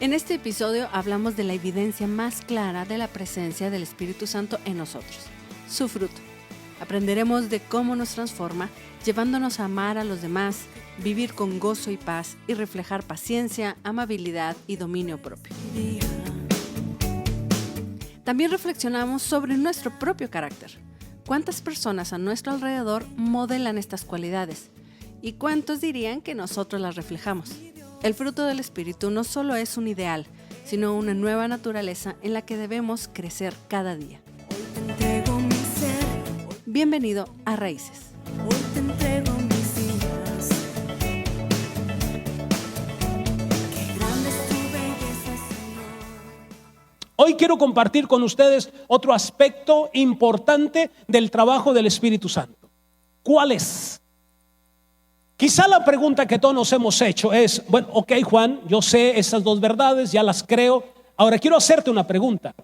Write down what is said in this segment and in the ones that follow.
En este episodio hablamos de la evidencia más clara de la presencia del Espíritu Santo en nosotros, su fruto. Aprenderemos de cómo nos transforma, llevándonos a amar a los demás, vivir con gozo y paz y reflejar paciencia, amabilidad y dominio propio. También reflexionamos sobre nuestro propio carácter. ¿Cuántas personas a nuestro alrededor modelan estas cualidades? ¿Y cuántos dirían que nosotros las reflejamos? El fruto del Espíritu no solo es un ideal, sino una nueva naturaleza en la que debemos crecer cada día. Bienvenido a Raíces. Hoy te entrego mis días. Qué grande es tu belleza, Señor. Hoy quiero compartir con ustedes otro aspecto importante del trabajo del Espíritu Santo. ¿Cuál es? Quizá la pregunta que todos nos hemos hecho es, bueno, ok, Juan, yo sé esas dos verdades, ya las creo. Ahora quiero hacerte una pregunta.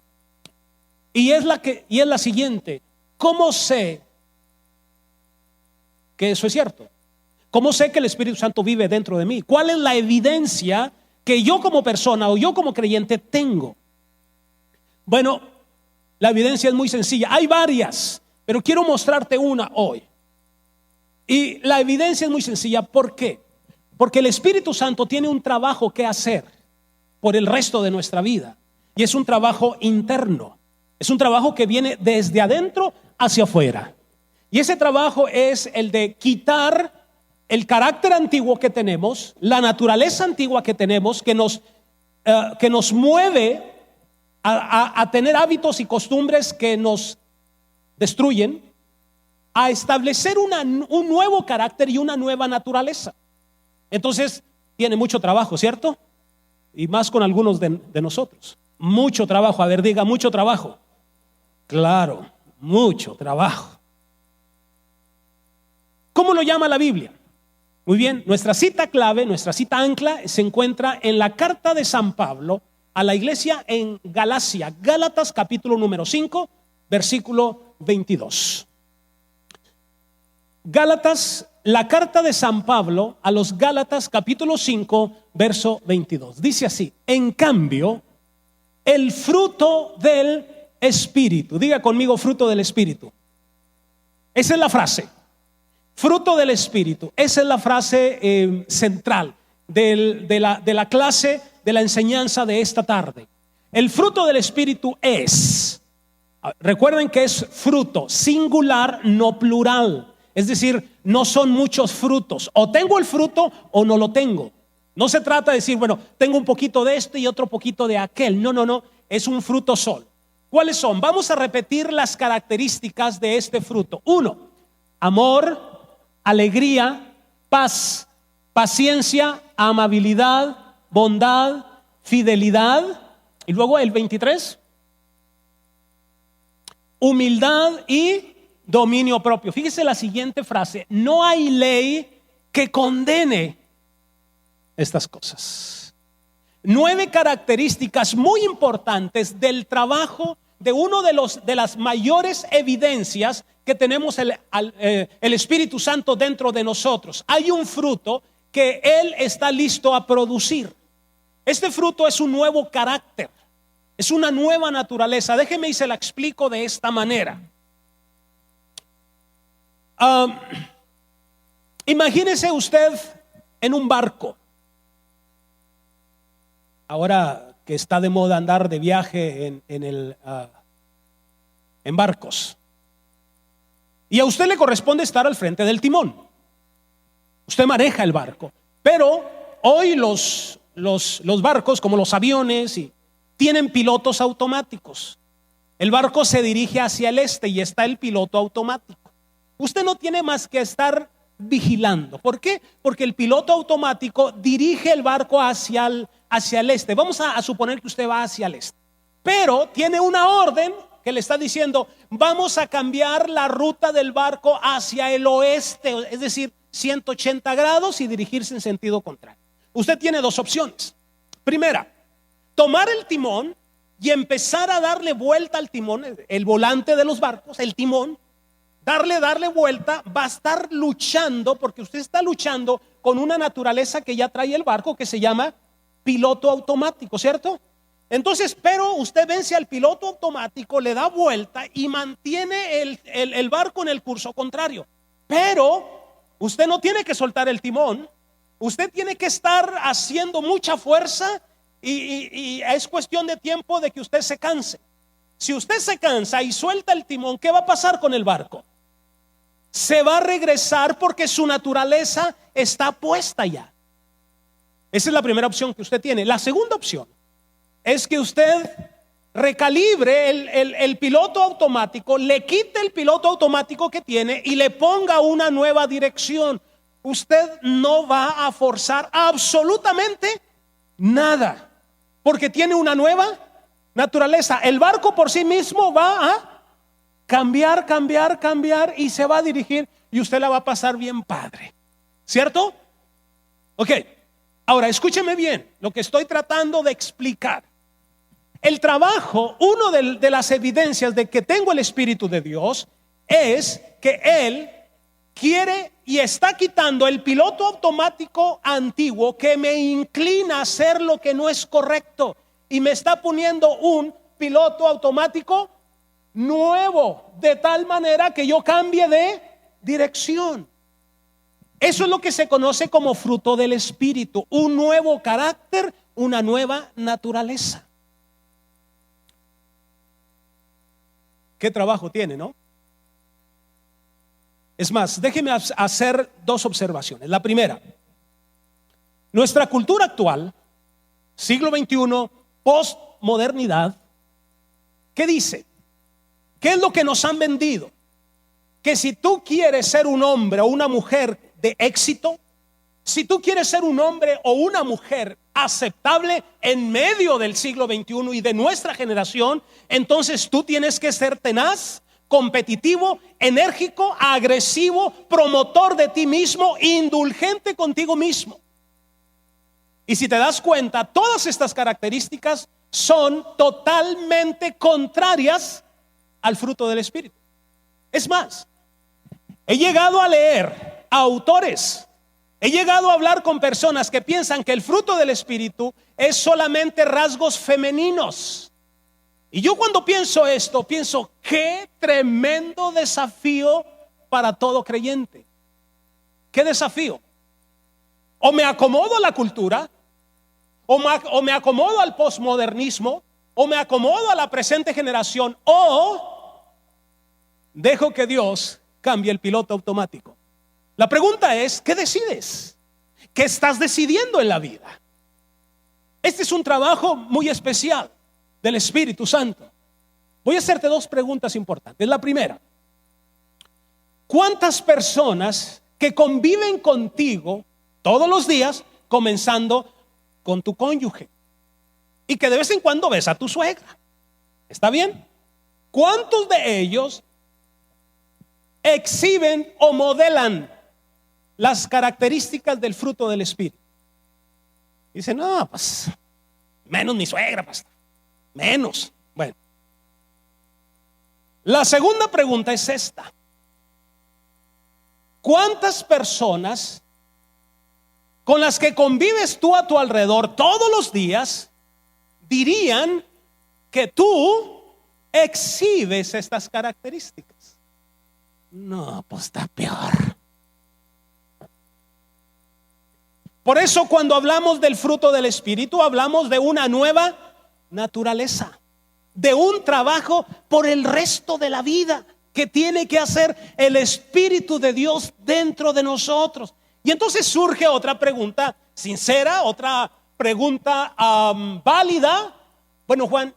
Y es la siguiente. ¿Cómo sé que eso es cierto? ¿Cómo sé que el Espíritu Santo vive dentro de mí? ¿Cuál es la evidencia que yo como persona o yo como creyente tengo? Bueno, la evidencia es muy sencilla. Hay varias, pero quiero mostrarte una hoy. Y la evidencia es muy sencilla. ¿Por qué? Porque el Espíritu Santo tiene un trabajo que hacer por el resto de nuestra vida. Y es un trabajo interno. Es un trabajo que viene desde adentro hacia afuera. Y ese trabajo es el de quitar el carácter antiguo que tenemos, la naturaleza antigua que tenemos, que nos mueve a tener hábitos y costumbres que nos destruyen, a establecer un nuevo carácter y una nueva naturaleza. Entonces tiene mucho trabajo, ¿cierto? Y más con algunos de nosotros. Mucho trabajo, a ver, diga, mucho trabajo. Claro, mucho trabajo. ¿Cómo lo llama la Biblia? Muy bien, nuestra cita clave, nuestra cita ancla se encuentra en la carta de San Pablo a la iglesia en Galacia, Gálatas capítulo número 5, versículo 22. Gálatas, la carta de San Pablo a los Gálatas capítulo 5, verso 22. Dice así: en cambio, el fruto del Espíritu. Diga conmigo, fruto del Espíritu. Esa es la frase. Fruto del Espíritu. Esa es la frase central de la clase, de la enseñanza de esta tarde. El fruto del Espíritu es, recuerden que es fruto singular, no plural. Es decir, no son muchos frutos. O tengo el fruto o no lo tengo. No se trata de decir, bueno, tengo un poquito de este y otro poquito de aquel. No. Es un fruto solo. ¿Cuáles son? Vamos a repetir las características de este fruto. 1, amor, alegría, paz, paciencia, amabilidad, bondad, fidelidad. Y luego el 23, humildad y dominio propio. Fíjese la siguiente frase: no hay ley que condene estas cosas. 9 características muy importantes del trabajo de uno de las mayores evidencias que tenemos el Espíritu Santo dentro de nosotros. Hay un fruto que Él está listo a producir. Este fruto es un nuevo carácter, es una nueva naturaleza. Déjeme y se la explico de esta manera. Imagínese usted en un barco. Ahora que está de moda andar de viaje en barcos, y a usted le corresponde estar al frente del timón. Usted maneja el barco, pero hoy los barcos, como los aviones, tienen pilotos automáticos. El barco se dirige hacia el este y está el piloto automático. Usted no tiene más que estar vigilando. ¿Por qué? Porque el piloto automático dirige el barco hacia el este. Vamos a suponer que usted va hacia el este, pero tiene una orden que le está diciendo: vamos a cambiar la ruta del barco hacia el oeste, es decir, 180 grados y dirigirse en sentido contrario. Usted tiene dos opciones. Primera, tomar el timón y empezar a darle vuelta al timón, el volante de los barcos, el timón, darle vuelta. Va a estar luchando, porque usted está luchando con una naturaleza que ya trae el barco, que se llama piloto automático, ¿cierto? Entonces, pero usted vence al piloto automático, le da vuelta y mantiene el barco en el curso contrario. Pero usted no tiene que soltar el timón, usted tiene que estar haciendo mucha fuerza y es cuestión de tiempo de que usted se canse. Si usted se cansa y suelta el timón, ¿qué va a pasar con el barco? Se va a regresar porque su naturaleza está puesta ya. Esa es la primera opción que usted tiene. La segunda opción es que usted recalibre el piloto automático, le quite el piloto automático que tiene y le ponga una nueva dirección. Usted no va a forzar absolutamente nada, porque tiene una nueva naturaleza. El barco por sí mismo va a cambiar y se va a dirigir y usted la va a pasar bien padre, ¿cierto? Ok, ahora escúcheme bien lo que estoy tratando de explicar. El trabajo, una de las evidencias de que tengo el Espíritu de Dios es que Él quiere y está quitando el piloto automático antiguo que me inclina a hacer lo que no es correcto y me está poniendo un piloto automático nuevo, de tal manera que yo cambie de dirección. Eso es lo que se conoce como fruto del Espíritu, un nuevo carácter, una nueva naturaleza. ¿Qué trabajo tiene, no? Es más, déjeme hacer dos observaciones. La primera, nuestra cultura actual, siglo XXI, postmodernidad, ¿qué dice? ¿Qué es lo que nos han vendido? Que si tú quieres ser un hombre o una mujer de éxito, si tú quieres ser un hombre o una mujer aceptable en medio del siglo XXI y de nuestra generación, entonces tú tienes que ser tenaz, competitivo, enérgico, agresivo, promotor de ti mismo, indulgente contigo mismo. Y si te das cuenta, todas estas características son totalmente contrarias al fruto del Espíritu. Es más, he llegado a leer a autores, he llegado a hablar con personas que piensan que el fruto del Espíritu es solamente rasgos femeninos. Y yo cuando pienso esto, pienso qué tremendo desafío para todo creyente. ¿Qué desafío? O me acomodo a la cultura, o me acomodo al posmodernismo, o me acomodo a la presente generación, o dejo que Dios cambie el piloto automático. La pregunta es, ¿qué decides? ¿Qué estás decidiendo en la vida? Este es un trabajo muy especial del Espíritu Santo. Voy a hacerte dos preguntas importantes. La primera, ¿cuántas personas que conviven contigo todos los días, comenzando con tu cónyuge, y que de vez en cuando ves a tu suegra? ¿Está bien? ¿Cuántos de ellos exhiben o modelan las características del fruto del Espíritu? Dicen, no, pues menos mi suegra, pastor. Menos. Bueno, la segunda pregunta es esta: ¿cuántas personas con las que convives tú a tu alrededor todos los días dirían que tú exhibes estas características? No, pues está peor. Por eso cuando hablamos del fruto del Espíritu, hablamos de una nueva naturaleza, de un trabajo por el resto de la vida que tiene que hacer el Espíritu de Dios dentro de nosotros. Y entonces surge otra pregunta sincera, otra pregunta válida. Bueno, Juan,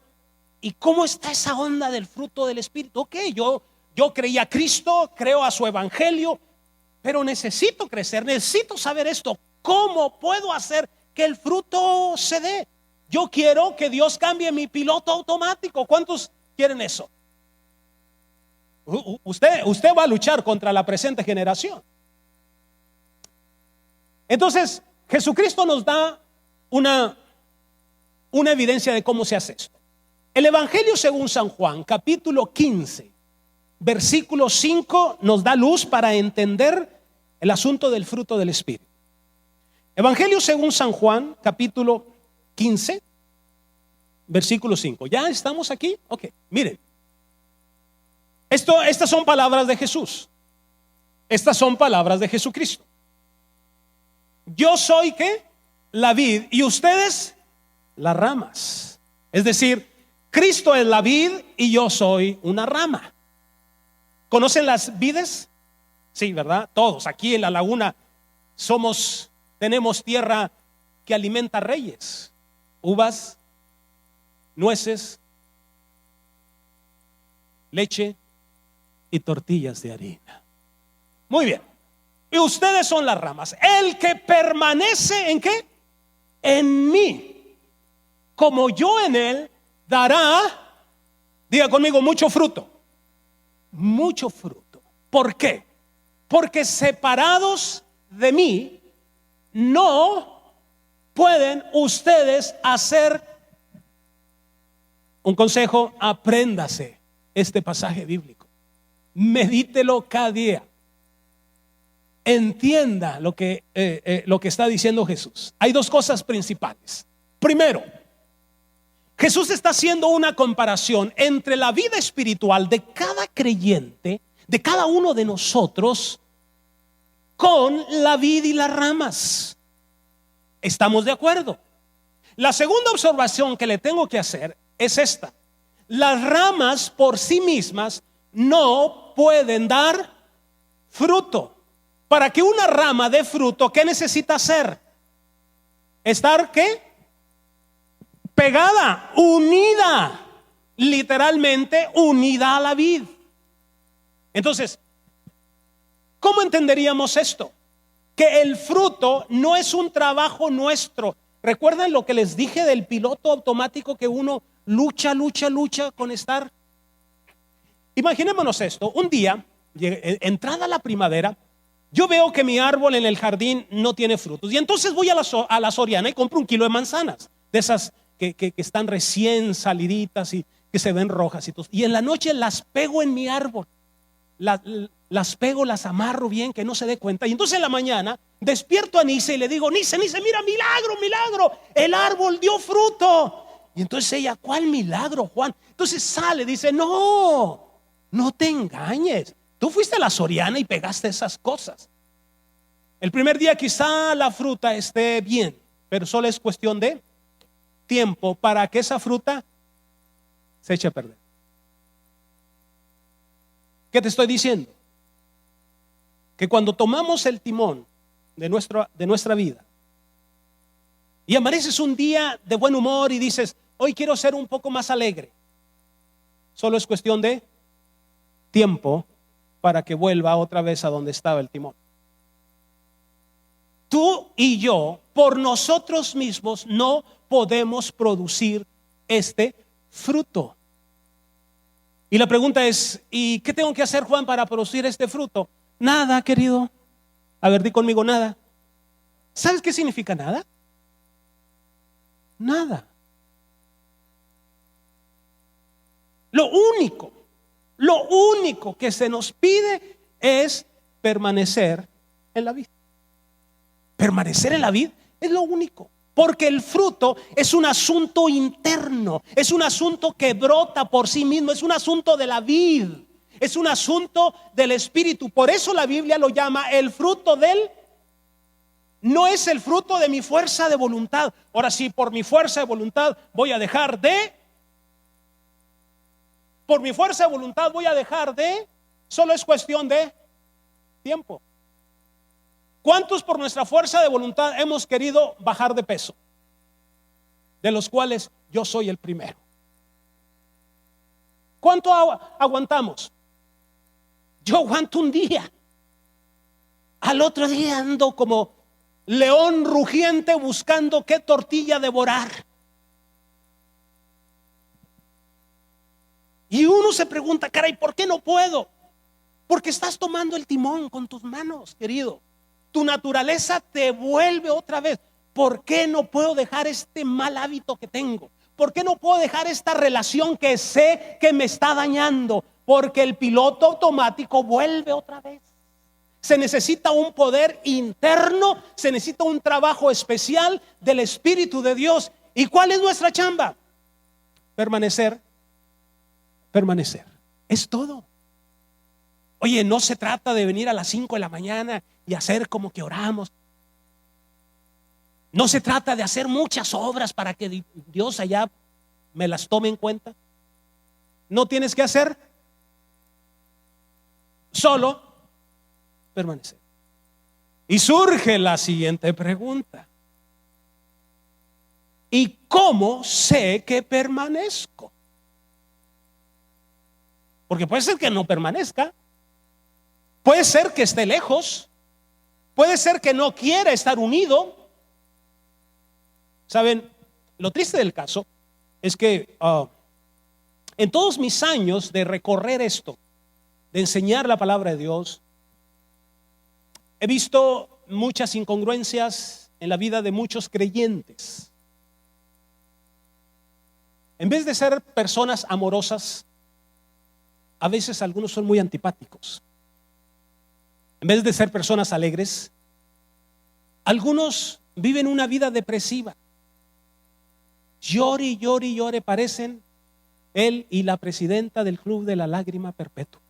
¿y cómo está esa onda del fruto del Espíritu? Ok, yo creí a Cristo, creo a su evangelio, pero necesito crecer, necesito saber esto. ¿Cómo puedo hacer que el fruto se dé? Yo quiero que Dios cambie mi piloto automático. ¿Cuántos quieren eso? Usted va a luchar contra la presente generación. Entonces, Jesucristo nos da una evidencia de cómo se hace esto. El Evangelio según San Juan, capítulo 15, versículo 5, nos da luz para entender el asunto del fruto del Espíritu. Evangelio según San Juan, capítulo 15, versículo 5. ¿Ya estamos aquí? Ok, miren. Estas son palabras de Jesús. Estas son palabras de Jesucristo. Yo soy, ¿qué? La vid, y ustedes las ramas. Es decir, Cristo es la vid y yo soy una rama. ¿Conocen las vides? Sí, ¿verdad? Todos aquí en la laguna tenemos tierra que alimenta reyes, uvas, nueces, leche y tortillas de harina. Muy bien. Y ustedes son las ramas. El que permanece ¿en qué? En mí, como yo en él, dará, diga conmigo, mucho fruto. Mucho fruto. ¿Por qué? Porque separados de mí no pueden ustedes hacer. Un consejo: apréndase este pasaje bíblico, medítelo cada día, entienda lo que está diciendo Jesús. Hay dos cosas principales. Primero, Jesús está haciendo una comparación entre la vida espiritual de cada creyente, de cada uno de nosotros, con la vid y las ramas. ¿Estamos de acuerdo? La segunda observación que le tengo que hacer es esta: las ramas por sí mismas no pueden dar fruto. Para que una rama dé fruto, ¿qué necesita hacer? Estar, ¿qué? Pegada, unida, literalmente unida a la vid. Entonces, ¿cómo entenderíamos esto? Que el fruto no es un trabajo nuestro. ¿Recuerdan lo que les dije del piloto automático, que uno lucha con estar? Imaginémonos esto: un día, entrada la primavera, yo veo que mi árbol en el jardín no tiene frutos, y entonces voy a la Soriana y compro 1 kilo de manzanas, de esas que están recién saliditas y que se ven rojas y todo. Y en la noche las pego en mi árbol, las pego, las amarro bien, que no se dé cuenta. Y entonces en la mañana despierto a Nice y le digo: Nice, mira, milagro, el árbol dio fruto. Y entonces ella: ¿cuál milagro, Juan? Entonces sale, dice: no te engañes, tú fuiste a la Soriana y pegaste esas cosas. El primer día quizá la fruta esté bien, pero solo es cuestión de tiempo para que esa fruta se eche a perder. ¿Qué te estoy diciendo? Que cuando tomamos el timón de nuestra vida y amaneces un día de buen humor y dices: hoy quiero ser un poco más alegre, solo es cuestión de tiempo para que vuelva otra vez a donde estaba el timón. Tú y yo, por nosotros mismos, no podemos producir este fruto. Y la pregunta es: ¿y qué tengo que hacer, Juan, para producir este fruto? Nada, querido. A ver, di conmigo: nada. ¿Sabes qué significa nada? Nada. Lo único que se nos pide es permanecer en la vid. Permanecer en la vid es lo único. Porque el fruto es un asunto interno, es un asunto que brota por sí mismo, es un asunto de la vid, es un asunto del espíritu. Por eso la Biblia lo llama el fruto del. No es el fruto de mi fuerza de voluntad. Ahora sí, por mi fuerza de voluntad voy a dejar de. Por mi fuerza de voluntad voy a dejar de. Solo es cuestión de tiempo. ¿Cuántos por nuestra fuerza de voluntad hemos querido bajar de peso? De los cuales yo soy el primero. ¿Cuánto aguantamos? Yo aguanto un día. Al otro día ando como león rugiente buscando qué tortilla devorar. Y uno se pregunta: caray, ¿por qué no puedo? Porque estás tomando el timón con tus manos, querido. Tu naturaleza te vuelve otra vez. ¿Por qué no puedo dejar este mal hábito que tengo? ¿Por qué no puedo dejar esta relación que sé que me está dañando? Porque el piloto automático vuelve otra vez. Se necesita un poder interno, se necesita un trabajo especial del Espíritu de Dios. ¿Y cuál es nuestra chamba? Permanecer. Es todo. Oye, no se trata de venir a las 5 de la mañana y hacer como que oramos. No se trata de hacer muchas obras para que Dios allá me las tome en cuenta. No tienes que hacer, solo permanecer. Y surge la siguiente pregunta: ¿y cómo sé que permanezco? Porque puede ser que no permanezca, puede ser que esté lejos, puede ser que no quiera estar unido. Saben, lo triste del caso es que en todos mis años de recorrer esto, de enseñar la palabra de Dios, he visto muchas incongruencias en la vida de muchos creyentes. En vez de ser personas amorosas, a veces algunos son muy antipáticos. En vez de ser personas alegres, algunos viven una vida depresiva. Llore, llore, llore, parecen él y la presidenta del Club de la Lágrima Perpetua.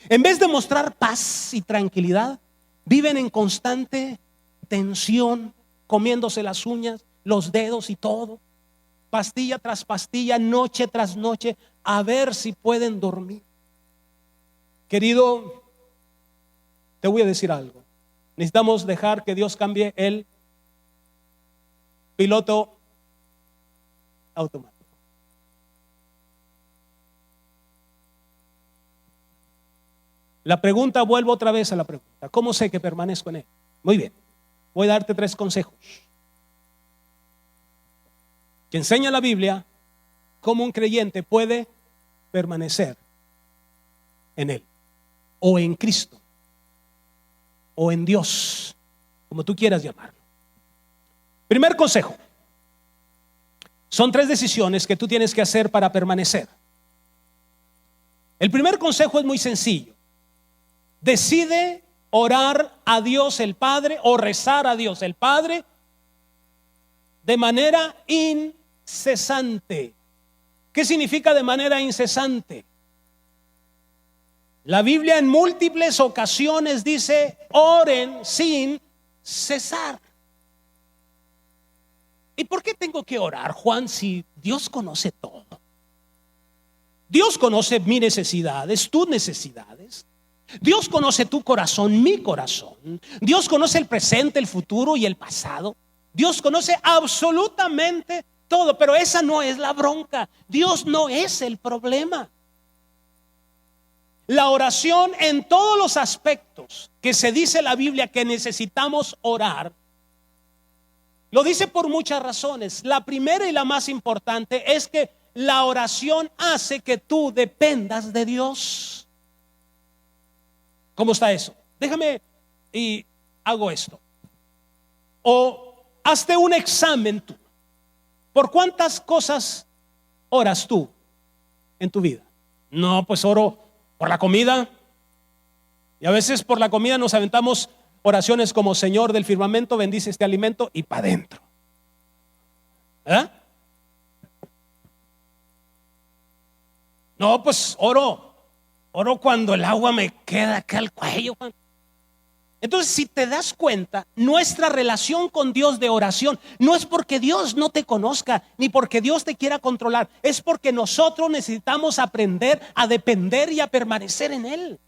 En vez de mostrar paz y tranquilidad, viven en constante tensión, comiéndose las uñas, los dedos y todo, pastilla tras pastilla, noche tras noche, a ver si pueden dormir. Querido, te voy a decir algo. Necesitamos dejar que Dios cambie el piloto automático. La pregunta, vuelvo otra vez a la pregunta: ¿cómo sé que permanezco en él? Muy bien, voy a darte 3 consejos que enseña la Biblia cómo un creyente puede permanecer en él, o en Cristo, o en Dios, como tú quieras llamarlo. Primer consejo: son 3 decisiones que tú tienes que hacer para permanecer. El primer consejo es muy sencillo: decide orar a Dios el Padre o rezar a Dios el Padre de manera incesante. ¿Qué significa de manera incesante? La Biblia en múltiples ocasiones dice: oren sin cesar. ¿Y por qué tengo que orar, Juan, si Dios conoce todo? Dios conoce mis necesidades, tus necesidades. Dios conoce tu corazón, mi corazón. Dios conoce el presente, el futuro y el pasado. Dios conoce absolutamente todo, pero esa no es la bronca. Dios no es el problema. La oración en todos los aspectos que se dice en la Biblia que necesitamos orar, lo dice por muchas razones. La primera y la más importante es que la oración hace que tú dependas de Dios. ¿Cómo está eso? Déjame y hago esto. O hazte un examen tú. ¿Por cuántas cosas oras tú en tu vida? No, pues oro por la comida. Y a veces por la comida nos aventamos oraciones como: Señor del firmamento, bendice este alimento, y para adentro. ¿Verdad? No, pues oro cuando el agua me queda acá al cuello, Juan. Entonces, si te das cuenta, nuestra relación con Dios de oración no es porque Dios no te conozca, ni porque Dios te quiera controlar. Es porque nosotros necesitamos aprender a depender y a permanecer en Él.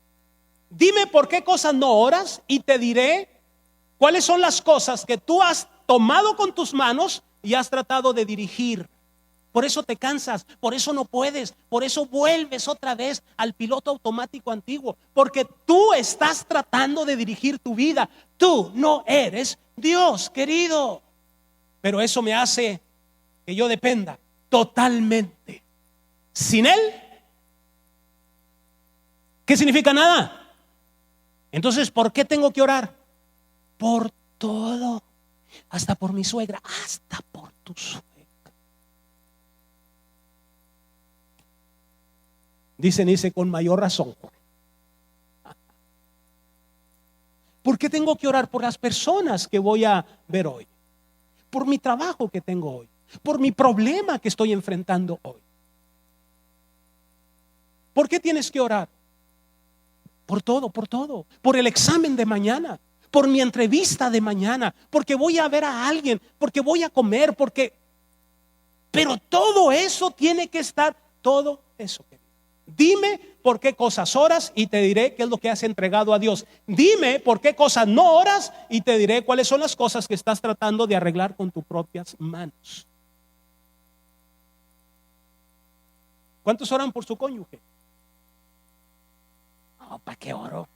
Dime por qué cosas no oras y te diré cuáles son las cosas que tú has tomado con tus manos y has tratado de dirigir. Por eso te cansas, por eso no puedes, por eso vuelves otra vez al piloto automático antiguo, porque tú estás tratando de dirigir tu vida. Tú no eres Dios, querido. Pero eso me hace que yo dependa totalmente. Sin Él, ¿qué significa nada? Entonces, ¿por qué tengo que orar? Por todo, hasta por mi suegra, hasta por tu suegra. Dice con mayor razón. ¿Por qué tengo que orar por las personas que voy a ver hoy? por mi trabajo que tengo hoy, por mi problema que estoy enfrentando hoy. ¿Por qué tienes que orar? Por todo, por el examen de mañana, por mi entrevista de mañana, porque voy a ver a alguien, porque voy a comer, pero todo eso tiene que estar, todo eso. Dime por qué cosas oras y te diré qué es lo que has entregado a Dios. Dime por qué cosas no oras y te diré cuáles son las cosas que estás tratando de arreglar con tus propias manos. ¿Cuántos oran por su cónyuge? No, ¿para qué oro?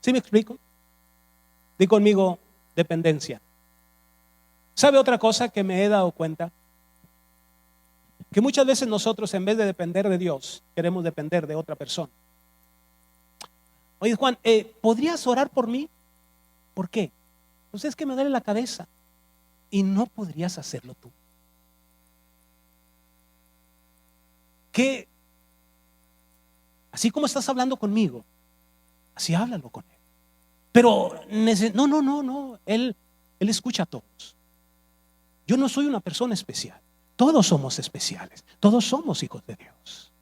¿Sí me explico? Di conmigo, dependencia. ¿Sabe otra cosa que me he dado cuenta? Que muchas veces nosotros, en vez de depender de Dios, queremos depender de otra persona. Oye, Juan, ¿podrías orar por mí? ¿Por qué? Pues es que me duele la cabeza. Y no podrías hacerlo tú. Que así como estás hablando conmigo, así háblalo con él. Pero no, él escucha a todos. Yo no soy una persona especial. Todos somos especiales, todos somos hijos de Dios.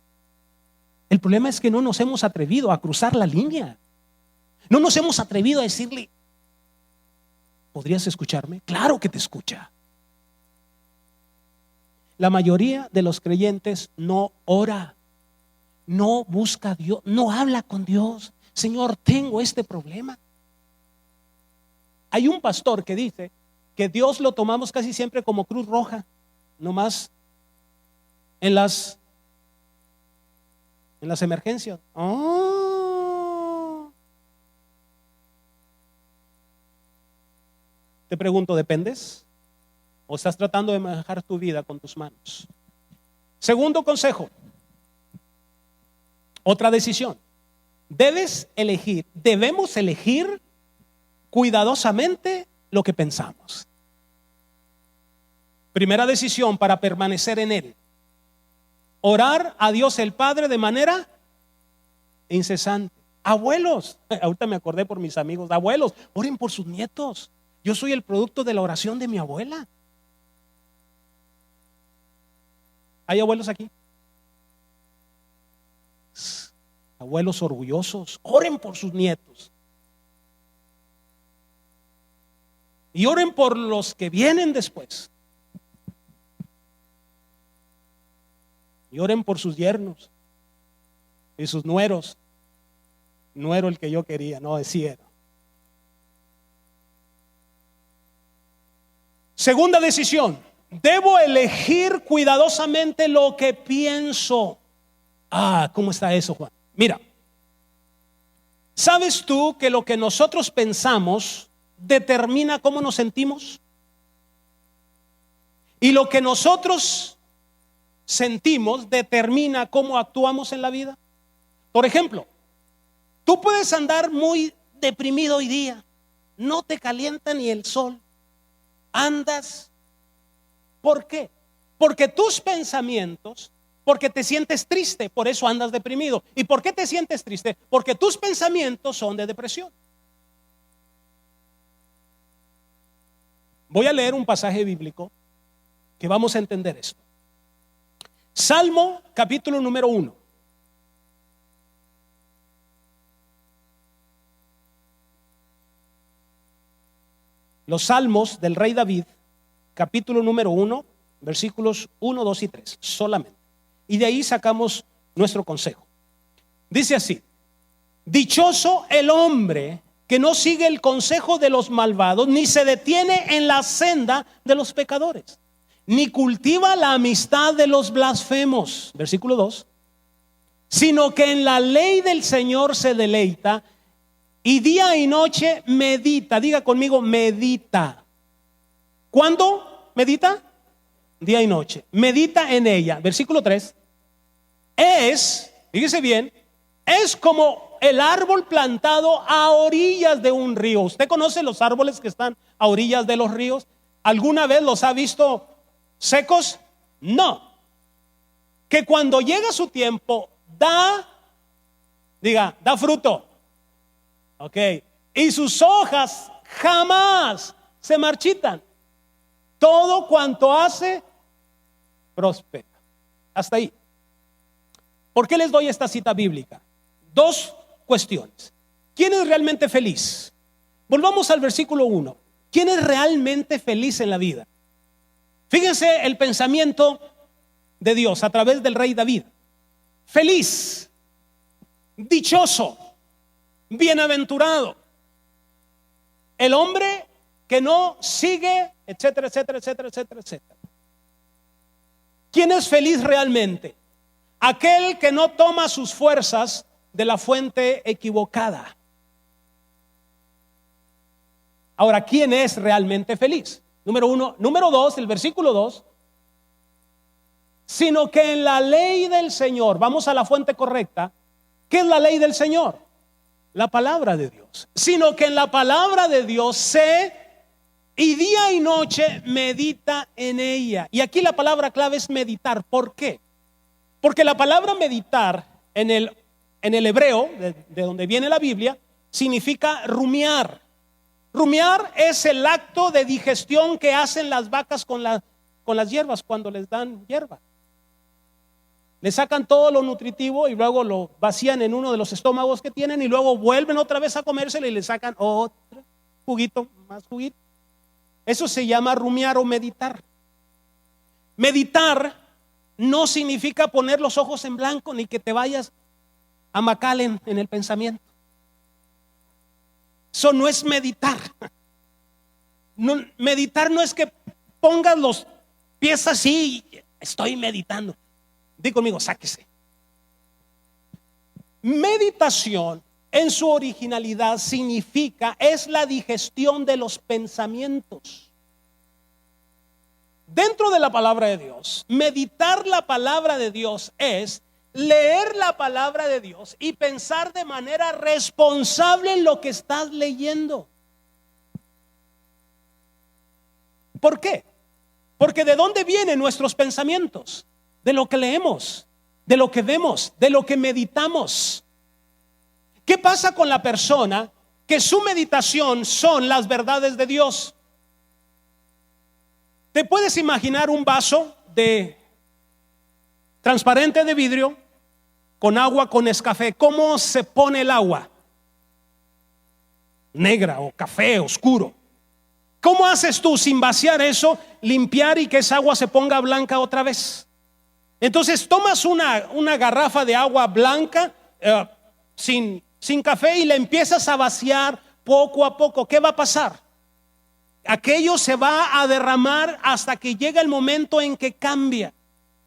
El problema es que no nos hemos atrevido a cruzar la línea. No nos hemos atrevido a decirle, ¿podrías escucharme? Claro que te escucha. La mayoría de los creyentes no ora, no busca a Dios, no habla con Dios. Señor, tengo este problema. Hay un pastor que dice que Dios lo tomamos casi siempre como Cruz Roja. Nomás en las emergencias. Te pregunto, ¿dependes? ¿O estás tratando de manejar tu vida con tus manos? Segundo consejo, otra decisión. Debemos elegir cuidadosamente lo que pensamos. Primera decisión para permanecer en Él: orar a Dios el Padre de manera incesante. Abuelos, ahorita me acordé por mis amigos, abuelos, oren por sus nietos. Yo soy el producto de la oración de mi abuela. ¿Hay abuelos aquí? Abuelos orgullosos, oren por sus nietos. Y oren por los que vienen después. Y oren por sus yernos y sus nueros. Nuero el que yo quería, no decía. Segunda decisión: debo elegir cuidadosamente lo que pienso. ¿Cómo está eso, Juan? Mira, ¿sabes tú que lo que nosotros pensamos determina cómo nos sentimos? Y lo que nosotros sentimos determina cómo actuamos en la vida. Por ejemplo, tú puedes andar muy deprimido hoy día, no te calienta ni el sol, andas. ¿Por qué? Porque tus pensamientos, porque te sientes triste, por eso andas deprimido. ¿Y por qué te sientes triste? Porque tus pensamientos son de depresión. Voy a leer un pasaje bíblico que vamos a entender esto. Salmo capítulo número 1. Los salmos del rey David, capítulo número 1, versículos 1, 2 y 3, solamente. Y de ahí sacamos nuestro consejo. Dice así: dichoso el hombre que no sigue el consejo de los malvados, ni se detiene en la senda de los pecadores, ni cultiva la amistad de los blasfemos, versículo 2, sino que en la ley del Señor se deleita y día y noche medita. Diga conmigo, medita. ¿Cuándo medita? Día y noche. Medita en ella. Versículo 3. Fíjese bien, es como el árbol plantado a orillas de un río. ¿Usted conoce los árboles que están a orillas de los ríos? ¿Alguna vez los ha visto secos? No. Que cuando llega su tiempo da fruto. Ok. y sus hojas jamás se marchitan. Todo cuanto hace, prospera. Hasta ahí. ¿Por qué les doy esta cita bíblica? Dos cuestiones. ¿Quién es realmente feliz? Volvamos al versículo 1. ¿Quién es realmente feliz en la vida? Fíjense el pensamiento de Dios a través del rey David. Feliz, dichoso, bienaventurado. El hombre que no sigue, etcétera, etcétera, etcétera, etcétera, etcétera. ¿Quién es feliz realmente? Aquel que no toma sus fuerzas de la fuente equivocada. Ahora, ¿quién es realmente feliz? Número 1. Número 2, el versículo 2. Sino que en la ley del Señor, vamos a la fuente correcta. ¿Qué es la ley del Señor? La palabra de Dios. Sino que en la palabra de Dios sé y día y noche medita en ella. Y aquí la palabra clave es meditar. ¿Por qué? Porque la palabra meditar en el hebreo, de donde viene la Biblia, significa rumiar. Rumiar es el acto de digestión que hacen las vacas con las hierbas cuando les dan hierba. Le sacan todo lo nutritivo y luego lo vacían en uno de los estómagos que tienen y luego vuelven otra vez a comérselo y le sacan otro juguito, más juguito. Eso se llama rumiar o meditar. Meditar no significa poner los ojos en blanco ni que te vayas a McAllen en el pensamiento. Eso no es meditar. No, meditar no es que pongas los pies así, estoy meditando. Di conmigo, sáquese. Meditación en su originalidad significa, es la digestión de los pensamientos. Dentro de la palabra de Dios, meditar la palabra de Dios es leer la palabra de Dios y pensar de manera responsable en lo que estás leyendo. ¿Por qué? Porque ¿de dónde vienen nuestros pensamientos? De lo que leemos, de lo que vemos, de lo que meditamos. ¿Qué pasa con la persona que su meditación son las verdades de Dios? ¿Te puedes imaginar un vaso de transparente de vidrio con agua con Nescafé? ¿Cómo se pone el agua? Negra o café oscuro. ¿Cómo haces tú sin vaciar eso, limpiar y que esa agua se ponga blanca otra vez? Entonces tomas una garrafa de agua blanca sin café y la empiezas a vaciar poco a poco. ¿Qué va a pasar? Aquello se va a derramar hasta que llega el momento en que cambia.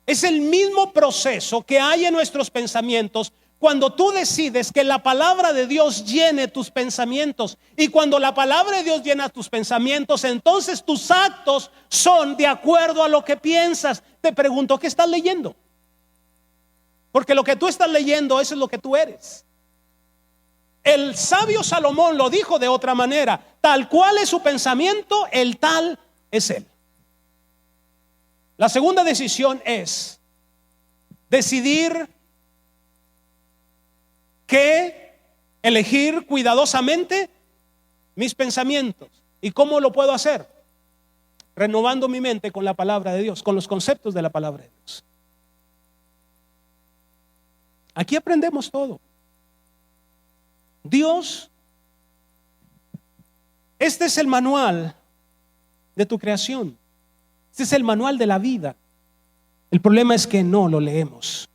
Es el mismo proceso que hay en nuestros pensamientos cuando tú decides que la palabra de Dios llene tus pensamientos. Y cuando la palabra de Dios llena tus pensamientos, entonces tus actos son de acuerdo a lo que piensas. Te pregunto, ¿qué estás leyendo? Porque lo que tú estás leyendo, eso es lo que tú eres. El sabio Salomón lo dijo de otra manera: tal cual es su pensamiento, el tal es él. La segunda decisión es decidir que elegir cuidadosamente mis pensamientos. ¿Y cómo lo puedo hacer? Renovando mi mente con la palabra de Dios, con los conceptos de la palabra de Dios. Aquí aprendemos todo. Dios, este es el manual de tu creación. Este es el manual de la vida. El problema es que no lo leemos.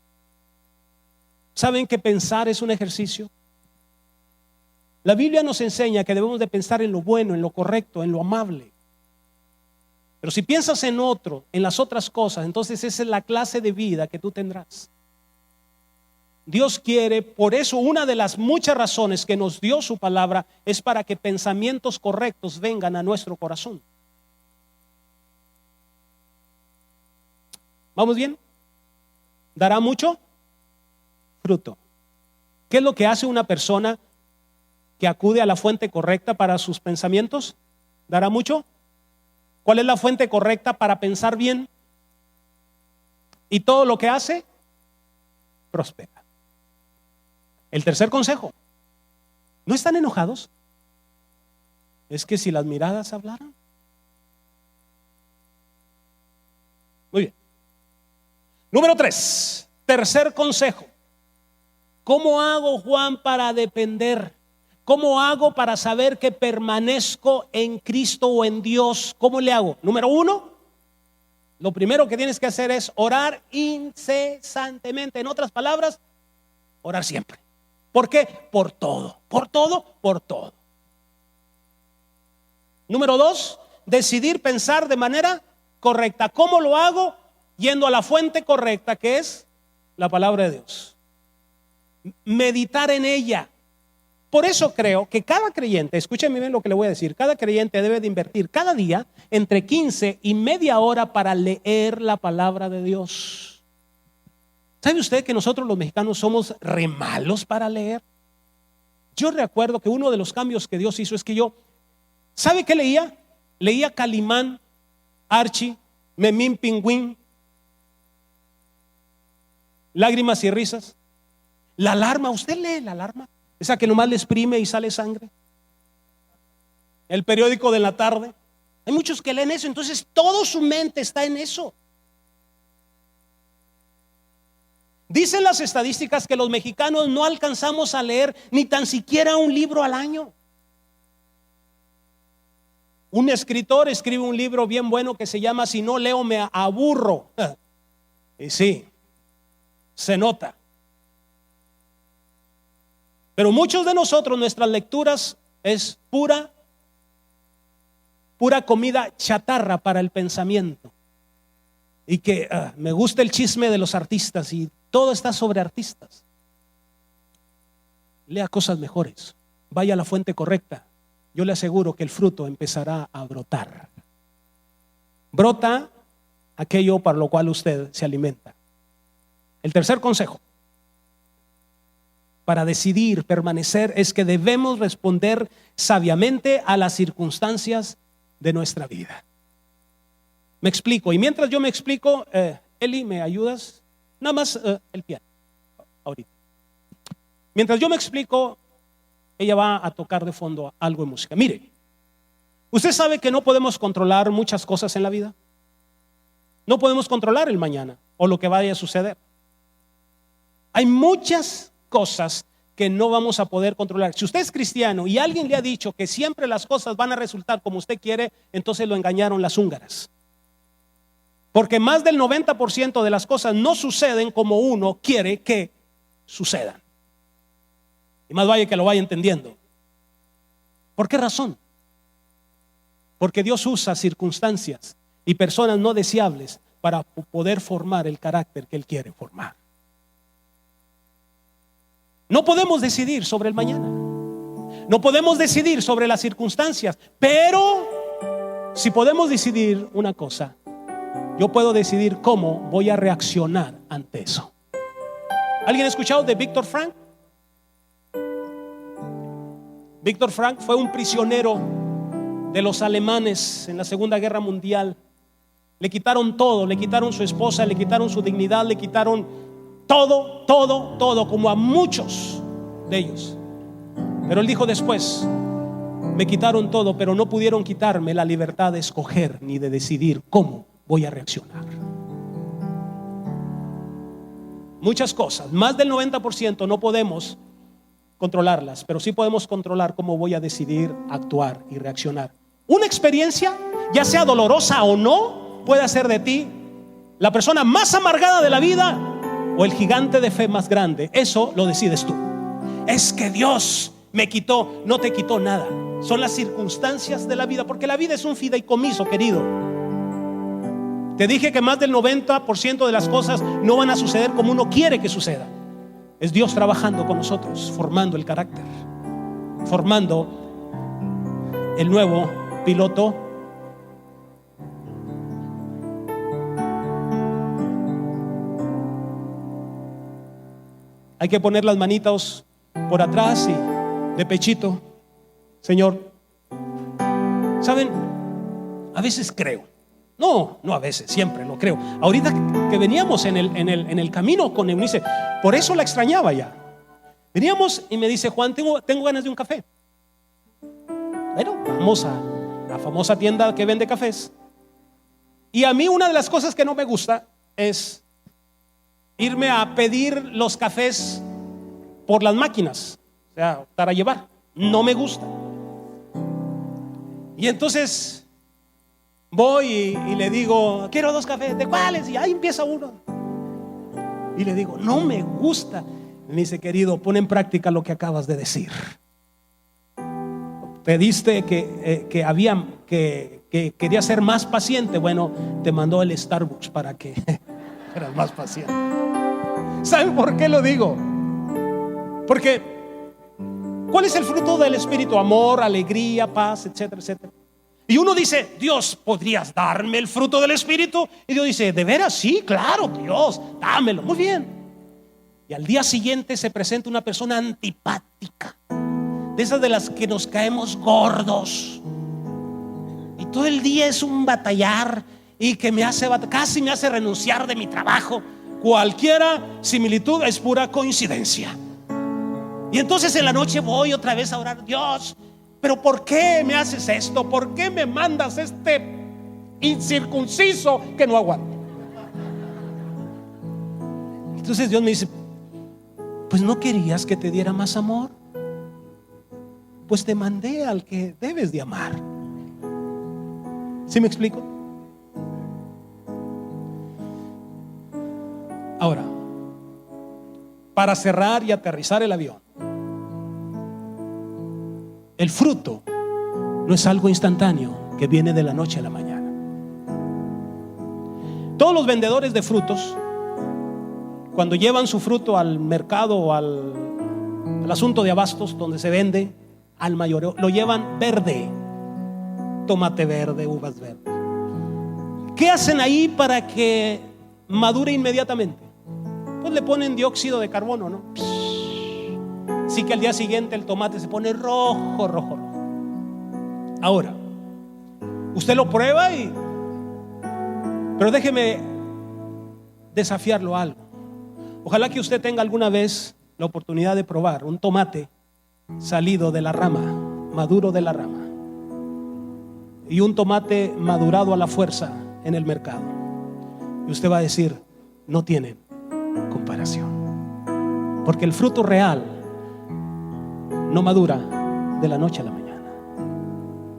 ¿Saben que pensar es un ejercicio? La Biblia nos enseña que debemos de pensar en lo bueno, en lo correcto, en lo amable. Pero si piensas en otro, en las otras cosas, entonces esa es la clase de vida que tú tendrás. Dios quiere, por eso una de las muchas razones que nos dio su palabra es para que pensamientos correctos vengan a nuestro corazón. ¿Vamos bien? ¿Dará mucho fruto? ¿Qué es lo que hace una persona que acude a la fuente correcta para sus pensamientos? ¿Dará mucho? ¿Cuál es la fuente correcta para pensar bien? Y todo lo que hace, prospera. El tercer consejo: ¿no están enojados? Es que si las miradas hablaran. Muy bien. Número 3, tercer consejo. ¿Cómo hago, Juan, para depender? ¿Cómo hago para saber que permanezco en Cristo o en Dios? ¿Cómo le hago? Número 1, lo primero que tienes que hacer es orar incesantemente. En otras palabras, orar siempre. ¿Por qué? Por todo, por todo, por todo. Número 2, decidir pensar de manera correcta. ¿Cómo lo hago? Yendo a la fuente correcta, que es la palabra de Dios. Meditar en ella. Por eso creo que cada creyente, escúcheme bien lo que le voy a decir, cada creyente debe de invertir cada día entre 15 y media hora para leer la palabra de Dios. ¿Sabe usted que nosotros los mexicanos somos re malos para leer? Yo recuerdo que uno de los cambios que Dios hizo es que yo, ¿sabe qué leía? Leía Calimán, Archie, Memín Pingüín, Lágrimas y Risas. La Alarma, ¿usted lee La Alarma? Esa que nomás le exprime y sale sangre. El periódico de la tarde. Hay muchos que leen eso, entonces toda su mente está en eso. Dicen las estadísticas que los mexicanos no alcanzamos a leer ni tan siquiera un libro al año. Un escritor escribe un libro bien bueno que se llama Si no leo me aburro. Y sí, se nota. Pero muchos de nosotros, nuestras lecturas es pura comida chatarra para el pensamiento. Y que me gusta el chisme de los artistas y todo está sobre artistas. Lea cosas mejores, vaya a la fuente correcta. Yo le aseguro que el fruto empezará a brotar. Brota aquello para lo cual usted se alimenta. El tercer consejo para decidir permanecer es que debemos responder sabiamente a las circunstancias de nuestra vida. Me explico, y mientras yo me explico, Eli, ¿me ayudas? Nada más el piano, ahorita. Mientras yo me explico, ella va a tocar de fondo algo de música. Mire, usted sabe que no podemos controlar muchas cosas en la vida. No podemos controlar el mañana o lo que vaya a suceder. Hay muchas cosas que no vamos a poder controlar. Si usted es cristiano y alguien le ha dicho que siempre las cosas van a resultar como usted quiere, entonces lo engañaron las húngaras. Porque más del 90% de las cosas no suceden como uno quiere que sucedan. Y más vale que lo vaya entendiendo. ¿Por qué razón? Porque Dios usa circunstancias y personas no deseables para poder formar el carácter que Él quiere formar. No podemos decidir sobre el mañana. No podemos decidir sobre las circunstancias. Pero si podemos decidir una cosa, yo puedo decidir cómo voy a reaccionar ante eso. ¿Alguien ha escuchado de Víctor Frank? Víctor Frank fue un prisionero de los alemanes en la Segunda Guerra Mundial. Le quitaron todo, le quitaron su esposa, le quitaron su dignidad, le quitaron todo, como a muchos de ellos. Pero él dijo después: me quitaron todo, pero no pudieron quitarme la libertad de escoger ni de decidir cómo voy a reaccionar. Muchas cosas, más del 90% no podemos controlarlas, pero sí podemos controlar cómo voy a decidir actuar y reaccionar. Una experiencia, ya sea dolorosa o no, puede hacer de ti la persona más amargada de la vida o el gigante de fe más grande. Eso lo decides tú. Es que Dios me quitó. No te quitó nada. Son las circunstancias de la vida, porque la vida es un fideicomiso, querido. Te dije que más del 90% de las cosas no van a suceder como uno quiere que suceda. Es Dios trabajando con nosotros, formando el carácter, formando el nuevo piloto. Hay que poner las manitas por atrás y de pechito. Señor, ¿saben? A veces creo. No a veces, siempre lo creo. Ahorita que veníamos en el camino con Eunice, por eso la extrañaba ya. Veníamos y me dice: Juan, tengo ganas de un café. Bueno, la famosa tienda que vende cafés. Y a mí una de las cosas que no me gusta es irme a pedir los cafés por las máquinas, o sea, para llevar. No me gusta. Y entonces voy y le digo, quiero 2 cafés. ¿De cuáles? Y ahí empieza uno. Y le digo, no me gusta. Me dice, querido, pon en práctica lo que acabas de decir. Pediste que quería ser más paciente. Bueno, te mandó el Starbucks para que eras más paciente. ¿Saben por qué lo digo? Porque ¿cuál es el fruto del Espíritu? Amor, alegría, paz, etcétera, etcétera. Y uno dice, Dios, ¿podrías darme el fruto del Espíritu? Y Dios dice, ¿de veras? Sí, claro, Dios, dámelo. Muy bien. Y al día siguiente se presenta una persona antipática, de esas de las que nos caemos gordos, y todo el día es un batallar, y que casi me hace renunciar de mi trabajo. Cualquiera similitud es pura coincidencia. Y entonces en la noche voy otra vez a orar, Dios, pero ¿por qué me haces esto? ¿Por qué me mandas este incircunciso que no aguanto? Entonces Dios me dice, pues no querías que te diera más amor, pues te mandé al que debes de amar. ¿Sí me explico? Ahora, para cerrar y aterrizar el avión, el fruto no es algo instantáneo que viene de la noche a la mañana. Todos los vendedores de frutos, cuando llevan su fruto al mercado o al asunto de abastos donde se vende al mayoreo, lo llevan verde, tomate verde, uvas verdes. ¿Qué hacen ahí para que madure inmediatamente? Pues le ponen dióxido de carbono, ¿no? Así que al día siguiente el tomate se pone rojo, rojo, rojo. Ahora, usted lo prueba pero déjeme desafiarlo a algo. Ojalá que usted tenga alguna vez la oportunidad de probar un tomate salido de la rama, maduro de la rama, y un tomate madurado a la fuerza en el mercado. Y usted va a decir, no tienen comparación, porque el fruto real no madura de la noche a la mañana.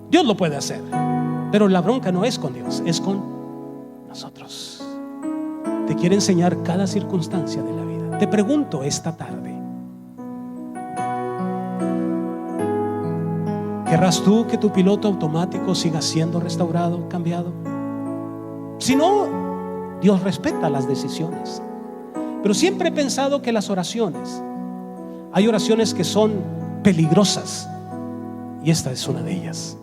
Dios lo puede hacer, pero la bronca no es con Dios, es con nosotros. Te quiere enseñar cada circunstancia de la vida. Te pregunto esta tarde, ¿querrás tú que tu piloto automático siga siendo restaurado, cambiado? Si no, Dios respeta las decisiones. Pero siempre he pensado que las oraciones, hay oraciones que son peligrosas, y esta es una de ellas.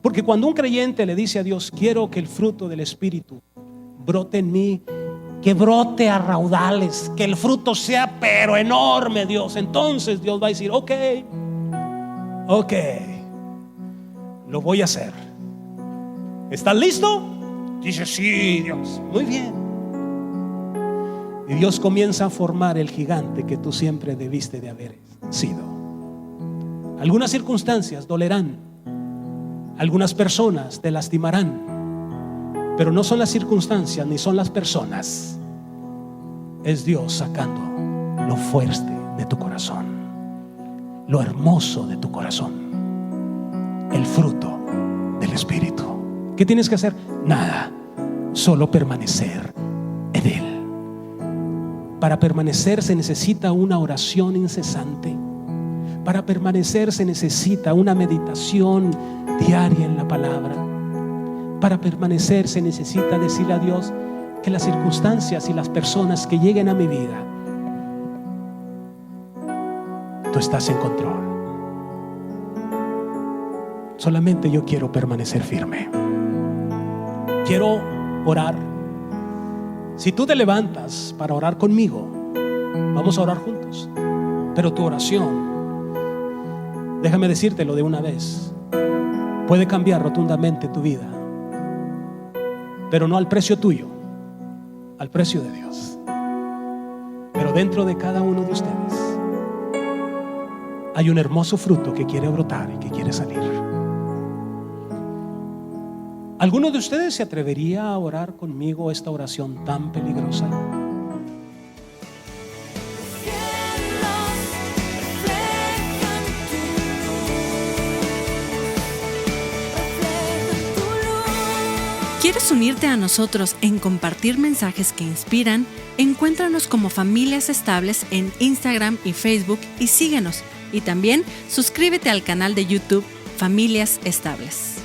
Porque cuando un creyente le dice a Dios, quiero que el fruto del Espíritu brote en mí, que brote a raudales, que el fruto sea pero enorme, Dios, entonces Dios va a decir, ok, lo voy a hacer. ¿Estás listo? Dice, sí, Dios, muy bien. Y Dios comienza a formar el gigante que tú siempre debiste de haber sido. Algunas circunstancias dolerán, algunas personas te lastimarán, pero no son las circunstancias ni son las personas. Es Dios sacando lo fuerte de tu corazón, lo hermoso de tu corazón, el fruto del Espíritu. ¿Qué tienes que hacer? Nada, solo permanecer en Él. Para permanecer se necesita una oración incesante. Para permanecer se necesita una meditación diaria en la palabra. Para permanecer se necesita decirle a Dios que las circunstancias y las personas que lleguen a mi vida, tú estás en control. Solamente yo quiero permanecer firme. Quiero orar. Si tú te levantas para orar conmigo, vamos a orar juntos. Pero tu oración, déjame decírtelo de una vez, puede cambiar rotundamente tu vida, pero no al precio tuyo, al precio de Dios. Pero dentro de cada uno de ustedes hay un hermoso fruto que quiere brotar y que quiere salir. ¿Alguno de ustedes se atrevería a orar conmigo esta oración tan peligrosa? ¿Quieres unirte a nosotros en compartir mensajes que inspiran? Encuéntranos como Familias Estables en Instagram y Facebook y síguenos. Y también suscríbete al canal de YouTube Familias Estables.